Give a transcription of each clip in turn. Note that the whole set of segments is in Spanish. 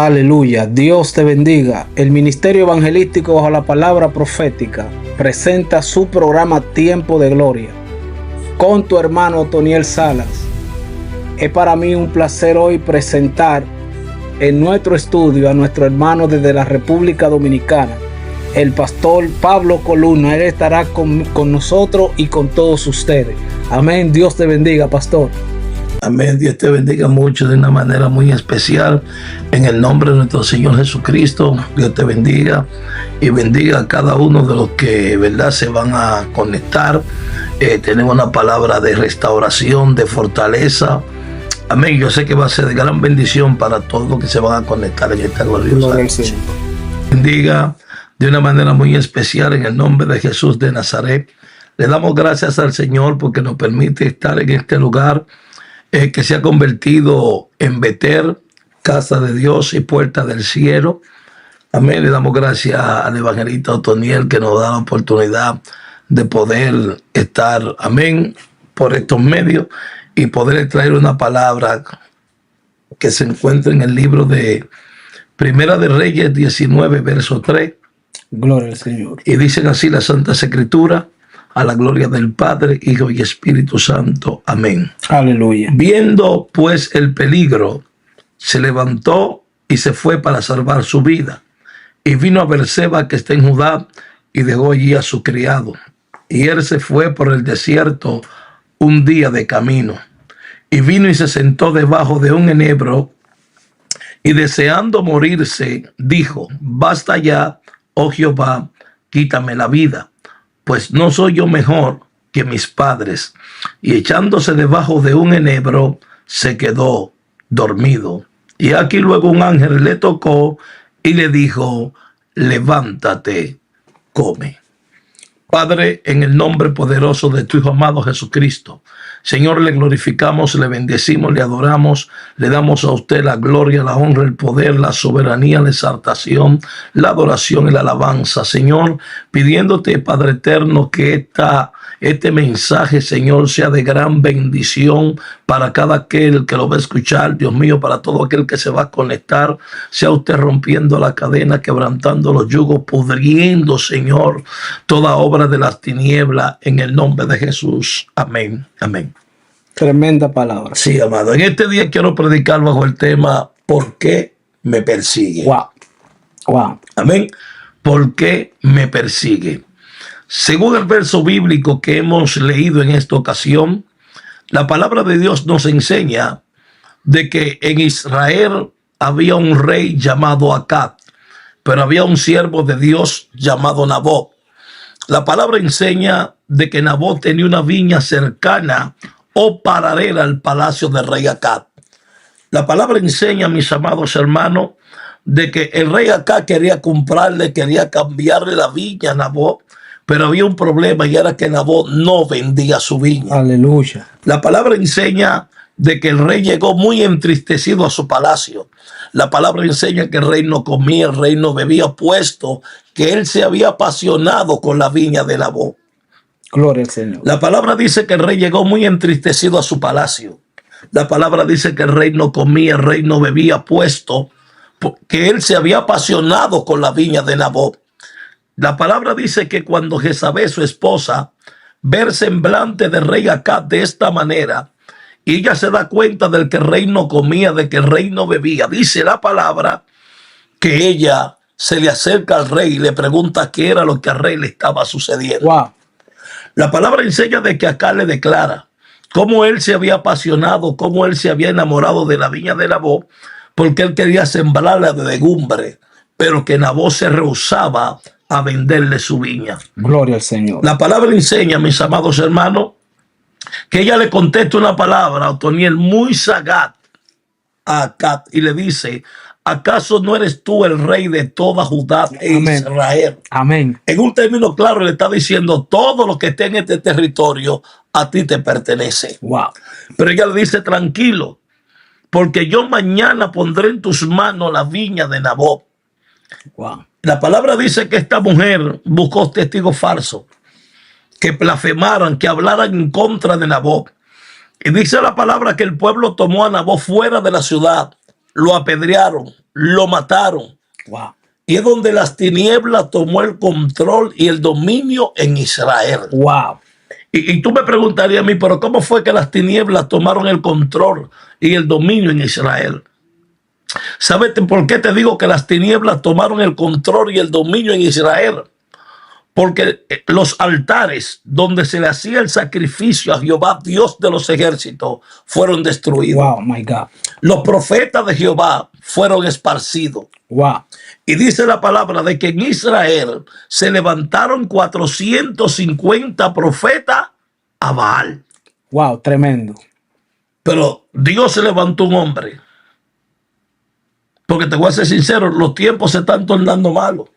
Aleluya, Dios te bendiga. El Ministerio Evangelístico bajo la palabra profética presenta su programa Tiempo de Gloria con tu hermano Otoniel Salas. Es para mí un placer hoy presentar en nuestro estudio a nuestro hermano desde la República Dominicana, el pastor Pablo Coluna. Él estará con nosotros y con todos ustedes. Amén. Dios te bendiga, pastor. Amén. Dios te bendiga mucho de una manera muy especial. En el nombre de nuestro Señor Jesucristo, Dios te bendiga y bendiga a cada uno de los que, ¿verdad?, se van a conectar. Tenemos una palabra de restauración, de fortaleza. Amén. Yo sé que va a ser de gran bendición para todos los que se van a conectar en esta gloriosa noche. Bendiga de una manera muy especial en el nombre de Jesús de Nazaret. Le damos gracias al Señor porque nos permite estar en este lugar que se ha convertido en Betel, casa de Dios y puerta del cielo. Amén. Le damos gracias al evangelista Otoniel que nos da la oportunidad de poder estar, amén, por estos medios y poder traer una palabra que se encuentra en el libro de Primera de Reyes 19, verso 3. Gloria al Señor. Y dicen así las Santas Escrituras: a la gloria del Padre, Hijo y Espíritu Santo. Amén. Aleluya. Viendo pues el peligro, se levantó y se fue para salvar su vida. Y vino a Beerseba, que está en Judá, y dejó allí a su criado. Y él se fue por el desierto un día de camino. Y vino y se sentó debajo de un enebro, y deseando morirse, dijo: basta ya, oh Jehová, quítame la vida, pues no soy yo mejor que mis padres. Y echándose debajo de un enebro, se quedó dormido. Y aquí luego un ángel le tocó y le dijo: levántate, come. Padre, en el nombre poderoso de tu Hijo amado Jesucristo, Señor, le glorificamos, le bendecimos, le adoramos, le damos a usted la gloria, la honra, el poder, la soberanía, la exaltación, la adoración y la alabanza, Señor, pidiéndote, Padre eterno, que este mensaje, Señor, sea de gran bendición para cada aquel que lo va a escuchar, Dios mío, para todo aquel que se va a conectar, sea usted rompiendo la cadena, quebrantando los yugos, pudriendo, Señor, toda obra de las tinieblas, en el nombre de Jesús. Amén. Amén. Tremenda palabra. Sí, amado. En este día quiero predicar bajo el tema: ¿por qué me persigue? Wow. Wow. Amén. ¿Por qué me persigue? Según el verso bíblico que hemos leído en esta ocasión, la palabra de Dios nos enseña de que en Israel había un rey llamado Acab, pero había un siervo de Dios llamado Nabot. La palabra enseña de que Nabot tenía una viña cercana o paralela al palacio del rey Acab. La palabra enseña, mis amados hermanos, de que el rey Acab quería comprarle, quería cambiarle la viña a Nabot, pero había un problema, y era que Nabot no vendía su viña. Aleluya. La palabra enseña de que el rey llegó muy entristecido a su palacio. La palabra enseña que el rey no comía, el rey no bebía, puesto que él se había apasionado con la viña de Nabot. Gloria al Señor. La palabra dice que el rey llegó muy entristecido a su palacio. La palabra dice que el rey no comía, el rey no bebía, puesto que él se había apasionado con la viña de Nabot. La palabra dice que cuando Jezabel, su esposa, ve el semblante del rey Acab de esta manera, y ella se da cuenta de que el rey no comía, de que el rey no bebía, dice la palabra que ella se le acerca al rey y le pregunta qué era lo que al rey le estaba sucediendo. Wow. La palabra enseña de que Acab le declara cómo él se había apasionado, cómo él se había enamorado de la viña de Nabot, porque él quería sembrarla de legumbre, pero que Nabot se rehusaba a venderle su viña. Gloria al Señor. La palabra enseña, mis amados hermanos, que ella le contesta una palabra a Otoniel muy sagaz a Acab y le dice: ¿acaso no eres tú el rey de toda Judá e Israel? Amén. En un término claro le está diciendo: todo lo que esté en este territorio a ti te pertenece. Wow. Pero ella le dice: tranquilo, porque yo mañana pondré en tus manos la viña de Nabot. Wow. La palabra dice que esta mujer buscó testigos falsos que blasfemaran, que hablaran en contra de Nabot. Y dice la palabra que el pueblo tomó a Nabot fuera de la ciudad, lo apedrearon, lo mataron. Wow. Y es donde las tinieblas tomó el control y el dominio en Israel. Wow. Y tú me preguntarías a mí, pero ¿cómo fue que las tinieblas tomaron el control y el dominio en Israel? ¿Sabes por qué te digo que las tinieblas tomaron el control y el dominio en Israel? Porque los altares donde se le hacía el sacrificio a Jehová, Dios de los ejércitos, fueron destruidos. Wow, my God. Los profetas de Jehová fueron esparcidos. Wow. Y dice la palabra de que en Israel se levantaron 450 profetas a Baal. Wow, tremendo. Pero Dios se levantó un hombre. Porque te voy a ser sincero, los tiempos se están tornando malos.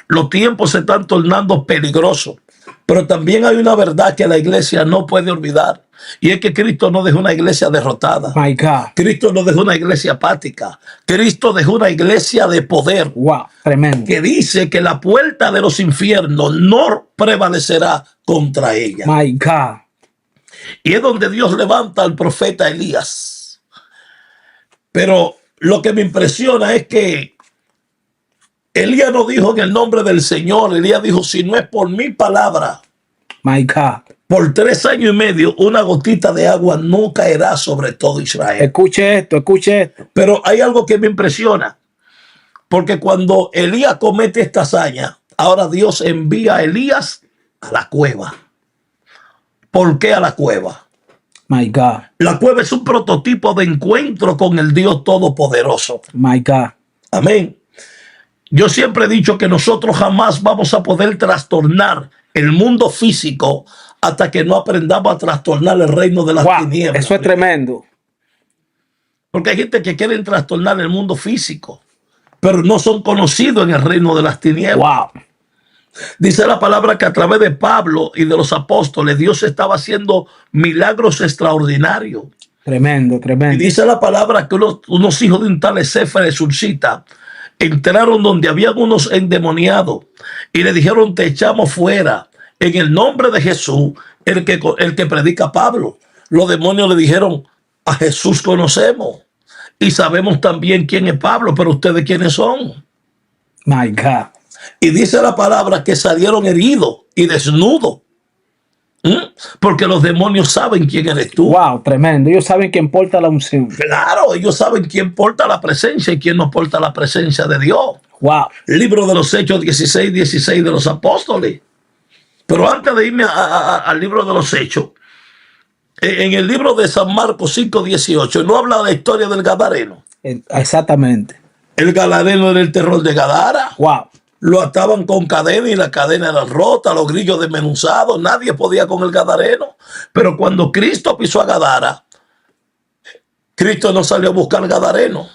Los tiempos se están tornando peligrosos. Pero también hay una verdad que la iglesia no puede olvidar. Y es que Cristo no dejó una iglesia derrotada. My God. Cristo no dejó una iglesia apática. Cristo dejó una iglesia de poder. Wow, tremendo. Que dice que la puerta de los infiernos no prevalecerá contra ella. My God. Y es donde Dios levanta al profeta Elías. Pero lo que me impresiona es que Elías no dijo en el nombre del Señor. Elías dijo, si no es por mi palabra, My God. por 3 años y medio, una gotita de agua no caerá sobre todo Israel. Escuche esto, escuche esto. Pero hay algo que me impresiona. Porque cuando Elías comete esta hazaña, ahora Dios envía a Elías a la cueva. ¿Por qué a la cueva? My God. La cueva es un prototipo de encuentro con el Dios Todopoderoso. My God. Amén. Yo siempre he dicho que nosotros jamás vamos a poder trastornar el mundo físico hasta que no aprendamos a trastornar el reino de las Wow, tinieblas. eso es tremendo. Porque hay gente que quiere trastornar el mundo físico, pero no son conocidos en el reino de las tinieblas. Wow. Dice la palabra que a través de Pablo y de los apóstoles, Dios estaba haciendo milagros extraordinarios. Tremendo, Y tremendo. dice la palabra que unos hijos de un tal Ezefa de Sursita entraron donde habían unos endemoniados y le dijeron, te echamos fuera en el nombre de Jesús, el que predica Pablo. Los demonios le dijeron, a Jesús conocemos y sabemos también quién es Pablo, pero ustedes quiénes son. My God. Y dice la palabra que salieron heridos y desnudos. Porque los demonios saben quién eres tú. Wow, tremendo. Ellos saben quién porta la unción. Claro, ellos saben quién porta la presencia y quién no porta la presencia de Dios. Wow. Libro de los Hechos 16 de los apóstoles. Pero antes de irme al libro de los Hechos, en el libro de San Marcos 5:18, no habla de la historia del Gadareno. Exactamente. El Gadareno era el terror de Gadara. Wow. Lo ataban con cadena y la cadena era rota, los grillos desmenuzados, nadie podía con el Gadareno. Pero cuando Cristo pisó a Gadara, Cristo no salió a buscar al Gadareno.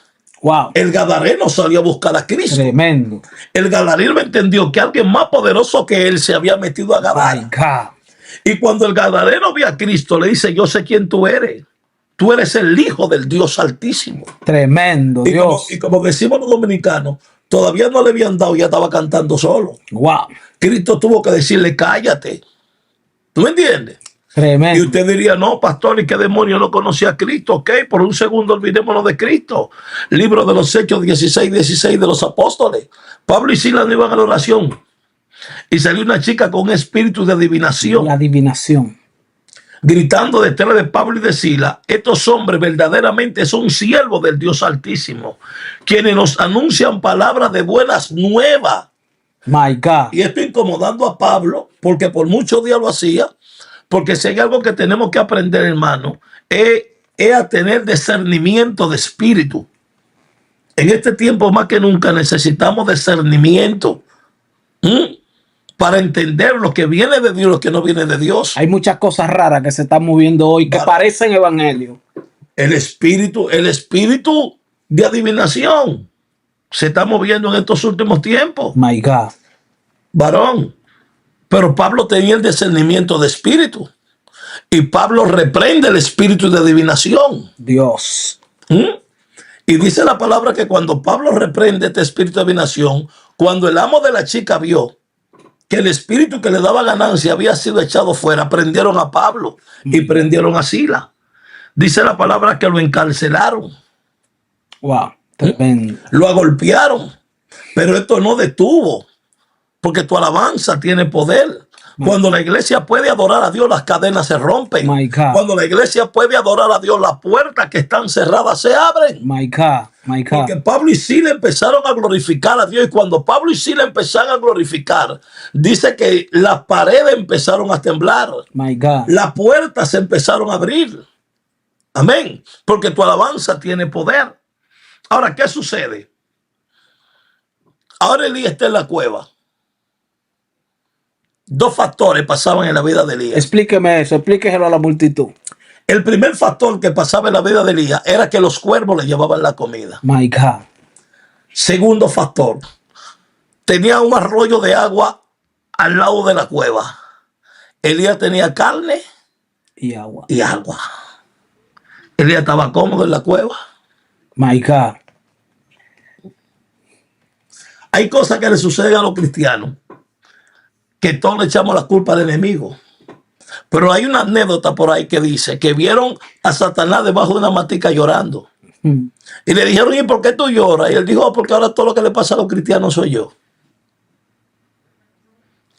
Wow. El Gadareno salió a buscar a Cristo. Tremendo. El Gadareno entendió que alguien más poderoso que él se había metido a My Gadara. God. Y cuando el Gadareno vio a Cristo, le dice, yo sé quién tú eres. Tú eres el Hijo del Dios Altísimo. Tremendo, Dios. Y como decimos los dominicanos, todavía no le habían dado, ya estaba cantando solo. Wow. Cristo tuvo que decirle, cállate. ¿Tú me entiendes? Y Tremendo. usted diría, no, pastor, ¿y qué demonio no conocía a Cristo? Ok, por un segundo olvidémonos de Cristo. Libro de los Hechos 16 de los apóstoles. Pablo y Silas no iban a la oración. Y salió una chica con un espíritu de adivinación, La adivinación. gritando detrás de Pablo y de Silas, estos hombres verdaderamente son siervos del Dios Altísimo, quienes nos anuncian palabras de buenas nuevas. My God. Y esto incomodando a Pablo, porque por muchos días lo hacía, porque si hay algo que tenemos que aprender, hermano, es a tener discernimiento de espíritu. En este tiempo más que nunca necesitamos discernimiento para entender lo que viene de Dios y lo que no viene de Dios. Hay muchas cosas raras que se están moviendo hoy que parecen evangelio. El espíritu de adivinación se está moviendo en estos últimos tiempos, My God. varón. Pero Pablo tenía el discernimiento de espíritu. Y Pablo reprende el espíritu de adivinación. Dios. Y dice la palabra que cuando Pablo reprende este espíritu de adivinación, cuando el amo de la chica vio que el espíritu que le daba ganancia había sido echado fuera, prendieron a Pablo y prendieron a Silas. Dice la palabra que lo encarcelaron. Wow. Tremendo. Lo golpearon, pero esto no detuvo, porque tu alabanza tiene poder. Cuando la iglesia puede adorar a Dios, las cadenas se rompen. My God. Cuando la iglesia puede adorar a Dios, las puertas que están cerradas se abren. My God, my God. Porque Pablo y Silas empezaron a glorificar a Dios, y cuando Pablo y Silas empezaron a glorificar, dice que las paredes empezaron a temblar, My God. las puertas se empezaron a abrir. Amén. Porque tu alabanza tiene poder. Ahora, ¿qué sucede? Ahora Elías está en la cueva. Dos factores pasaban en la vida de Elías. Explíqueme eso, explíqueselo a la multitud. El primer factor que pasaba en la vida de Elías era que los cuervos le llevaban la comida. My God. Segundo factor, tenía un arroyo de agua al lado de la cueva. Elías tenía carne Y agua. y agua. Elías estaba cómodo en la cueva. My God. Hay cosas que le suceden a los cristianos que todos le echamos la culpa al enemigo. Pero hay una anécdota por ahí que dice que vieron a Satanás debajo de una matica llorando. Y le dijeron, ¿y por qué tú lloras? Y él dijo, porque ahora todo lo que le pasa a los cristianos soy yo.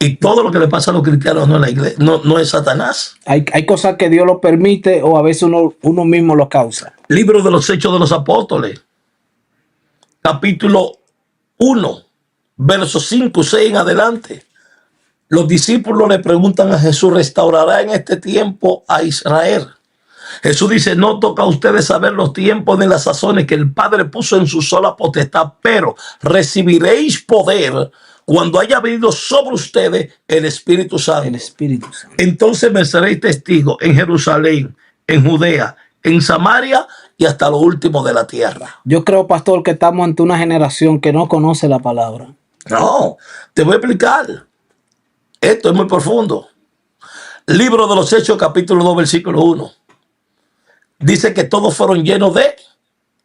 Y todo lo que le pasa a los cristianos no es la iglesia, no es Satanás. Hay cosas que Dios lo permite o a veces uno mismo lo causa. Libro de los Hechos de los Apóstoles, capítulo 1, versos 5, 6 en adelante. Los discípulos le preguntan a Jesús, ¿restaurará en este tiempo a Israel? Jesús dice, no toca a ustedes saber los tiempos ni las sazones que el Padre puso en su sola potestad, pero recibiréis poder cuando haya venido sobre ustedes el Espíritu Santo. El Espíritu Santo. Entonces me seréis testigos en Jerusalén, en Judea, en Samaria y hasta lo último de la tierra. Yo creo, pastor, que estamos ante una generación que no conoce la palabra. No, te voy a explicar. Esto es muy profundo. Libro de los Hechos, capítulo 2, versículo 1. Dice que todos fueron llenos de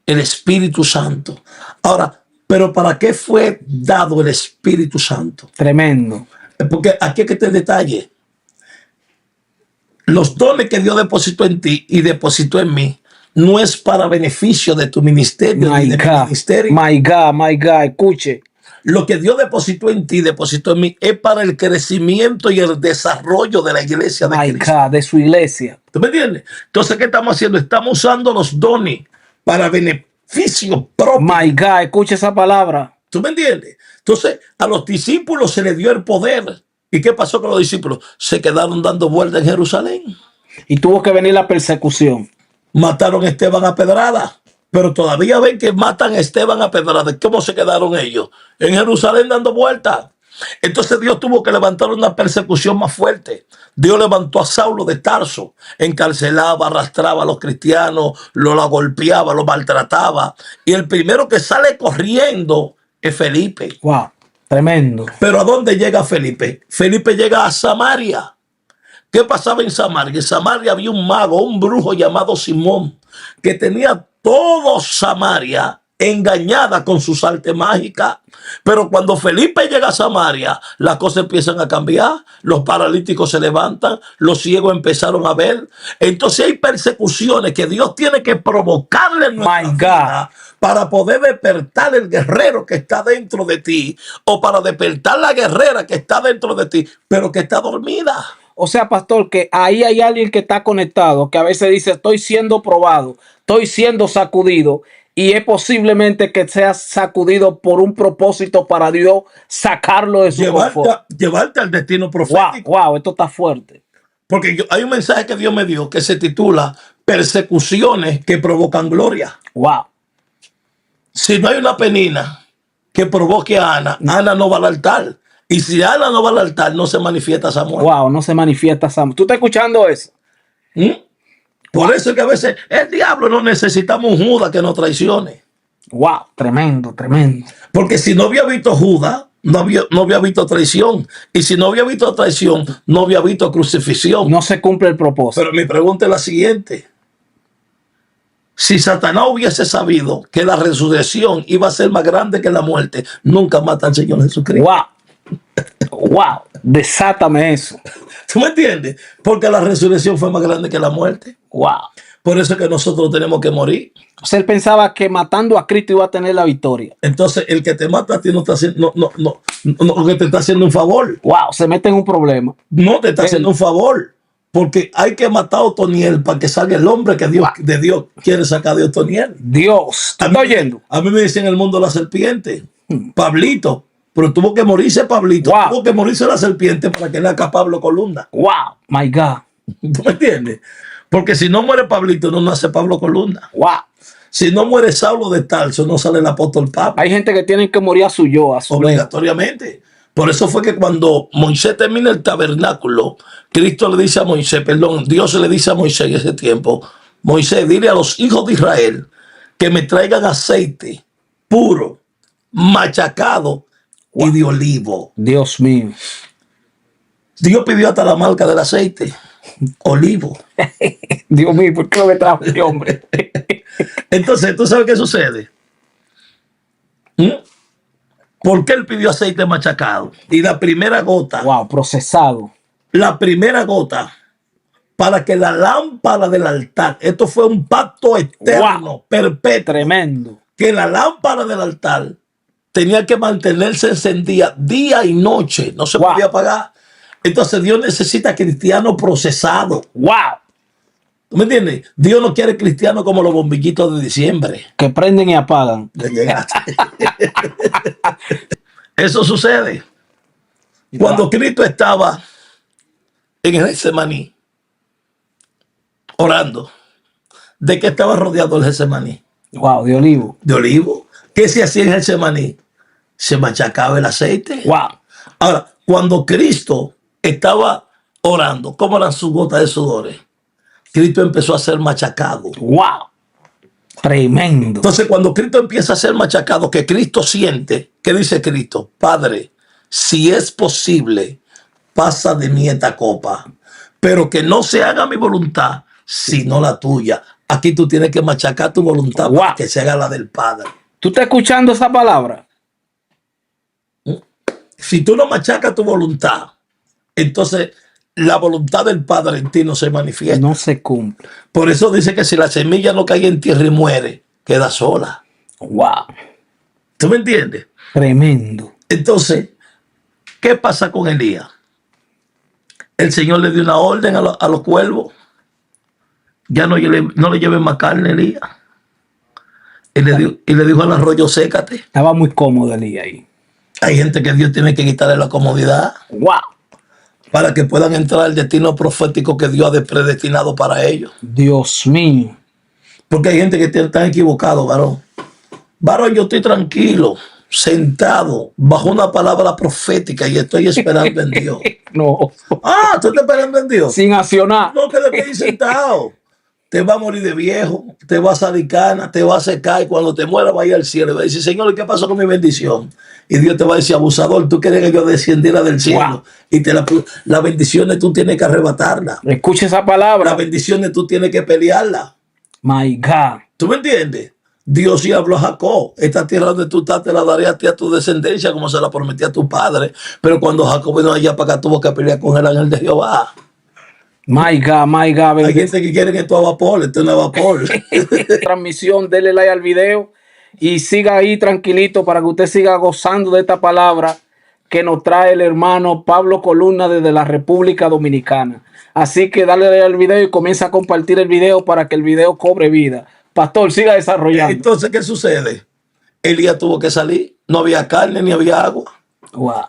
el Espíritu Santo. Ahora, ¿pero para qué fue dado el Espíritu Santo? Tremendo. Porque aquí es que te detalle. Los dones que Dios depositó en ti y depositó en mí no es para beneficio de tu ministerio ni de mi ministerio. My God, escuche. Lo que Dios depositó en ti, depositó en mí, es para el crecimiento y el desarrollo de la iglesia de Cristo. God, de su iglesia. ¿Tú me entiendes? Entonces, ¿qué estamos haciendo? Estamos usando los dones para beneficio propio. My God, escuche esa palabra. ¿Tú me entiendes? Entonces, a los discípulos se les dio el poder. ¿Y qué pasó con los discípulos? Se quedaron dando vueltas en Jerusalén. Y tuvo que venir la persecución. Mataron a Esteban a pedrada. Pero todavía ven que matan a Esteban a pedrada. ¿Cómo se quedaron ellos? En Jerusalén dando vueltas. Entonces Dios tuvo que levantar una persecución más fuerte. Dios levantó a Saulo de Tarso, encarcelaba, arrastraba a los cristianos, los golpeaba, los maltrataba. Y el primero que sale corriendo es Felipe. Wow, tremendo. Pero ¿a dónde llega Felipe? Felipe llega a Samaria. ¿Qué pasaba en Samaria? En Samaria había un mago, un brujo llamado Simón, que tenía todo Samaria engañada con sus artes mágicas. Pero cuando Felipe llega a Samaria, las cosas empiezan a cambiar. Los paralíticos se levantan, los ciegos empezaron a ver. Entonces hay persecuciones que Dios tiene que provocarle en nuestra vida para poder despertar el guerrero que está dentro de ti, o para despertar la guerrera que está dentro de ti, pero que está dormida. O sea, pastor, que ahí hay alguien que está conectado, que a veces dice, estoy siendo probado, estoy siendo sacudido, y es posiblemente que sea sacudido por un propósito para Dios sacarlo de su confort. Llevarte al destino profético. Wow, esto está fuerte. Porque hay un mensaje que Dios me dio que se titula Persecuciones que provocan gloria. Wow. Si no hay una penina que provoque a Ana, Ana no va al altar. Y si Ana no va al altar, no se manifiesta Samuel. Wow, no se manifiesta Samuel. ¿Tú estás escuchando eso? Por eso es que a veces el diablo no necesitamos un Judas que nos traicione. Wow, tremendo, tremendo. Porque si no había visto Judas, no había visto traición. Y si no había visto traición, no había visto crucifixión. No se cumple el propósito. Pero mi pregunta es la siguiente. Si Satanás hubiese sabido que la resurrección iba a ser más grande que la muerte, nunca mata al Señor Jesucristo. Wow. Wow, desátame eso. ¿Tú me entiendes? Porque la resurrección fue más grande que la muerte. Wow. Por eso es que nosotros tenemos que morir. O sea, él pensaba que matando a Cristo iba a tener la victoria. Entonces, el que te mata a ti no está haciendo, no, que te está haciendo un favor. Wow, se mete en un problema. No te está haciendo un favor. Porque hay que matar a Otoniel para que salga el hombre que Dios, de Dios quiere sacar de Otoniel. Dios, ¿tú estás oyendo? A mí me dicen en el mundo la serpiente. Pablito. Pero tuvo que morirse Pablito. Wow. Tuvo que morirse la serpiente para que nazca Pablo Columna. Wow, my God. ¿Tú me entiendes? Porque si no muere Pablito, no nace Pablo Columna. Wow. Si no muere Saulo de Tarso, no sale el apóstol Pablo. Hay gente que tiene que morir a su yo, a su obligatoriamente. Por eso fue que cuando Moisés termina el tabernáculo, Cristo le dice a Moisés, perdón, Dios le dice a Moisés en ese tiempo, Moisés, dile a los hijos de Israel que me traigan aceite puro, machacado y de olivo. Dios mío. Dios pidió hasta la marca del aceite, olivo. Dios mío, ¿por qué no me trajo este hombre? Entonces, ¿tú sabes qué sucede? ¿Por qué él pidió aceite machacado? Y la primera gota. Wow, procesado. La primera gota para que la lámpara del altar, esto fue un pacto eterno, perpetuo. Tremendo. Que la lámpara del altar tenía que mantenerse encendida día y noche, no se podía apagar. Entonces Dios necesita cristianos procesados. Wow. ¿Tú me entiendes? Dios no quiere cristianos como los bombillitos de diciembre. Que prenden y apagan. Eso sucede. Cuando Cristo estaba en el Getsemaní, orando, ¿de qué estaba rodeado el Getsemaní? Wow, de olivo. De olivo. ¿Qué se hacía en el Getsemaní? Se machacaba el aceite. Wow. Ahora, cuando Cristo estaba orando, ¿cómo eran sus gotas de sudores? Cristo empezó a ser machacado. Wow. Tremendo. Entonces, cuando Cristo empieza a ser machacado, que Cristo siente, ¿qué dice Cristo? Padre, si es posible, pasa de mí esta copa, pero que no se haga mi voluntad, sino la tuya. Aquí tú tienes que machacar tu voluntad para que se haga la del Padre. ¿Tú estás escuchando esa palabra? Si tú no machacas tu voluntad, entonces la voluntad del Padre en ti no se manifiesta. No se cumple. Por eso dice que si la semilla no cae en tierra y muere, queda sola. Wow. ¿Tú me entiendes? Tremendo. Entonces, ¿qué pasa con Elías? El Señor le dio una orden a los cuervos. Ya no le lleven más carne, Elías. Y le dijo al arroyo, sécate. Estaba muy cómodo Elías ahí. Hay gente que Dios tiene que quitarle la comodidad. Wow. Para que puedan entrar al destino profético que Dios ha predestinado para ellos. Dios mío. Porque hay gente que está equivocado, varón. Varón, yo estoy tranquilo, sentado, bajo una palabra profética y estoy esperando en Dios. No. Ah, ¿tú estás esperando en Dios? Sin accionar. No, quédate ahí sentado. Te va a morir de viejo, te va a salir cana, te va a secar y cuando te mueras va a ir al cielo y va a decir, Señor, ¿qué pasó con mi bendición? Y Dios te va a decir, abusador, tú quieres que yo descendiera del cielo. Wow. Y las bendiciones tú tienes que arrebatarlas. Escucha esa palabra. Las bendiciones tú tienes que pelearlas. My God. ¿Tú me entiendes? Dios sí habló a Jacob. Esta tierra donde tú estás te la daré a ti, a tu descendencia, como se la prometí a tu padre. Pero cuando Jacob vino allá para acá, tuvo que pelear con el ángel de Jehová. My God, my God. Hay gente que quiere que esto a vapor, esto no es vapor. Transmisión, denle like al video y siga ahí tranquilito para que usted siga gozando de esta palabra que nos trae el hermano Pablo Columna desde la República Dominicana. Así que dale like al video y comienza a compartir el video para que el video cobre vida. Pastor, siga desarrollando. Entonces, ¿qué sucede? Elías tuvo que salir, no había carne ni había agua. Wow.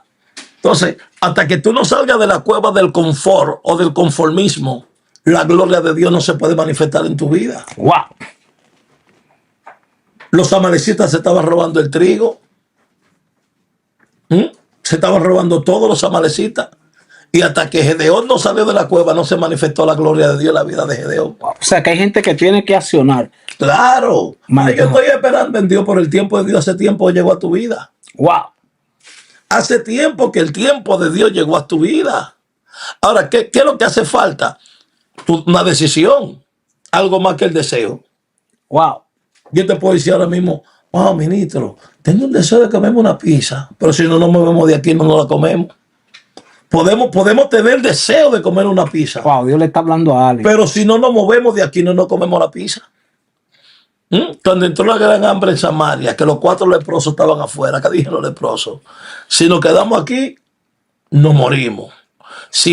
Entonces, hasta que tú no salgas de la cueva del confort o del conformismo, la gloria de Dios no se puede manifestar en tu vida. Wow. Los amalecitas se estaban robando el trigo. Se estaban robando todos los amalecitas. Y hasta que Gedeón no salió de la cueva, no se manifestó la gloria de Dios en la vida de Gedeón. O sea, que hay gente que tiene que accionar. Claro. Yo estoy esperando en Dios por el tiempo de Dios. Hace tiempo llegó a tu vida. Wow. Hace tiempo que el tiempo de Dios llegó a tu vida. Ahora, ¿qué es lo que hace falta? Una decisión. Algo más que el deseo. Wow. Yo te puedo decir ahora mismo, ministro, tengo un deseo de comerme una pizza, pero si no nos movemos de aquí no nos la comemos. Podemos tener deseo de comer una pizza. Wow, Dios le está hablando a alguien. Pero si no nos movemos de aquí, no nos comemos la pizza. Cuando entró la gran hambre en Samaria, que los 4 leprosos estaban afuera, ¿qué dijeron los leprosos? Si nos quedamos aquí, nos morimos. Si